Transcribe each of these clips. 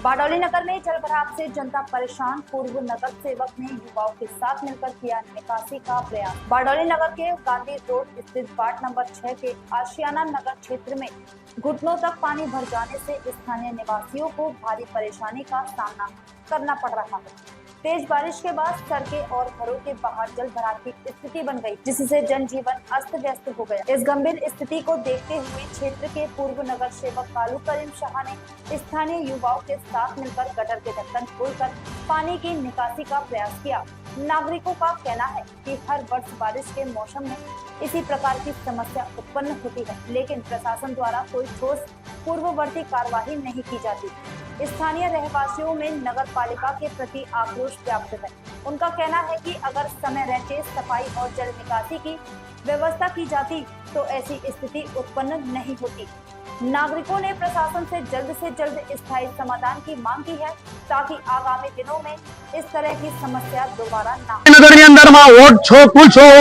बारडोली नगर में जलभराव से जनता परेशान। पूर्व नगर सेवक ने युवाओं के साथ मिलकर किया निकासी का प्रयास। बारडोली नगर के गांधी रोड स्थित वार्ड नंबर 6 के आशियाना नगर क्षेत्र में घुटनों तक पानी भर जाने से स्थानीय निवासियों को भारी परेशानी का सामना करना पड़ रहा है। तेज बारिश के बाद सड़कें और घरों के बाहर जल भराव की स्थिति बन गई, जिससे जनजीवन अस्त व्यस्त हो गया। इस गंभीर स्थिति को देखते हुए क्षेत्र के पूर्व नगर सेवक कालू करीम शाह ने स्थानीय युवाओं के साथ मिलकर गटर के ढक्कन खोलकर पानी की निकासी का प्रयास किया। नागरिकों का कहना है कि हर वर्ष बारिश के मौसम में इसी प्रकार की समस्या उत्पन्न होती है, लेकिन प्रशासन द्वारा कोई ठोस पूर्ववर्ती कार्रवाई नहीं की जाती। स्थानीय रहवासियों में नगर पालिका के प्रति आक्रोश व्याप्त है। उनका कहना है कि अगर समय रहते सफाई और जल निकासी की व्यवस्था की जाती तो ऐसी स्थिति उत्पन्न नहीं होती। नागरिकों ने प्रशासन से जल्द स्थायी समाधान की मांग की है, ताकि आगामी दिनों में इस तरह की समस्या दोबारा ना हो। नगर अंदर में वोट कुल 6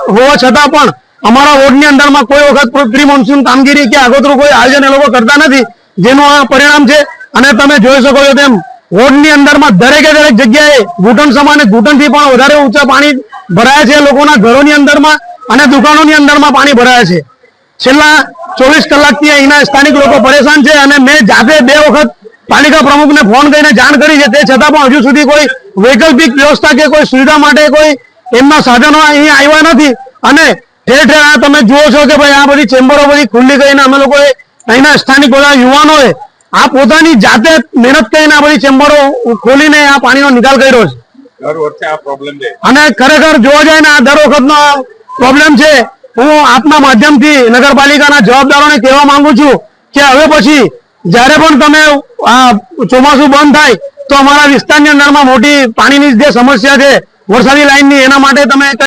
होवा छतां पण अमारा वोट ની અંદર માં કોઈ વખત પ્રી મોન્સૂન કામગીરી કે આગોતરું કોઈ આયોજન એ લોકો કરતા નથી, જેનું આ પરિણામ છે। અને તમે જોઈ શકો છો તેમ વોર્ડ ની અંદર માં દરેક જગ્યાએ ઘૂંટણ સમાને ઘૂંટણ થી પણ વધારે ઊંચા પાણી ભરાયા છે। લોકોના ઘરોની અંદરમાં અને દુકાનોની અંદરમાં પાણી ભરાયા છે। છેલ્લા 24 કલાકથી અહીંના સ્થાનિક લોકો પરેશાન છે અને મેં જાતે 2 વખત પાલિકા પ્રમુખને ફોન કરીને જાણ કરી છે, તે છતાં પણ હજુ સુધી કોઈ વૈકલ્પિક વ્યવસ્થા કે કોઈ સુવિધા માટે કોઈ એમના સાધનો અહીં આવ્યા નથી। અને ઠેર ઠેર તમે જુઓ છો કે ભાઈ આ બધી ચેમ્બરો બધી ખુલ્લી કરીને અમે લોકોએ અહીંના સ્થાનિક બધા યુવાનોએ આ પોતાની જાતે મહેનત કરીને આ બધી ચેમ્બરો ખોલીને આ પાણીનો નિકાલ કર્યો છે। દર વર્ષે આ પ્રોબ્લેમ છે અને ખરેખર જોવા જાય ને આ દર વખતનો પ્રોબ્લેમ છે। હું આપના માધ્યમથી નગરપાલિકાના જવાબદારોને કહેવા માંગુ છું કે હવે પછી જ્યારે પણ તમે આ ચોમાસું બંધ થાય તો અમારા વિસ્તારની અંદરમાં મોટી પાણીની જે સમસ્યા છે વરસાદી લાઈનની, એના માટે તમે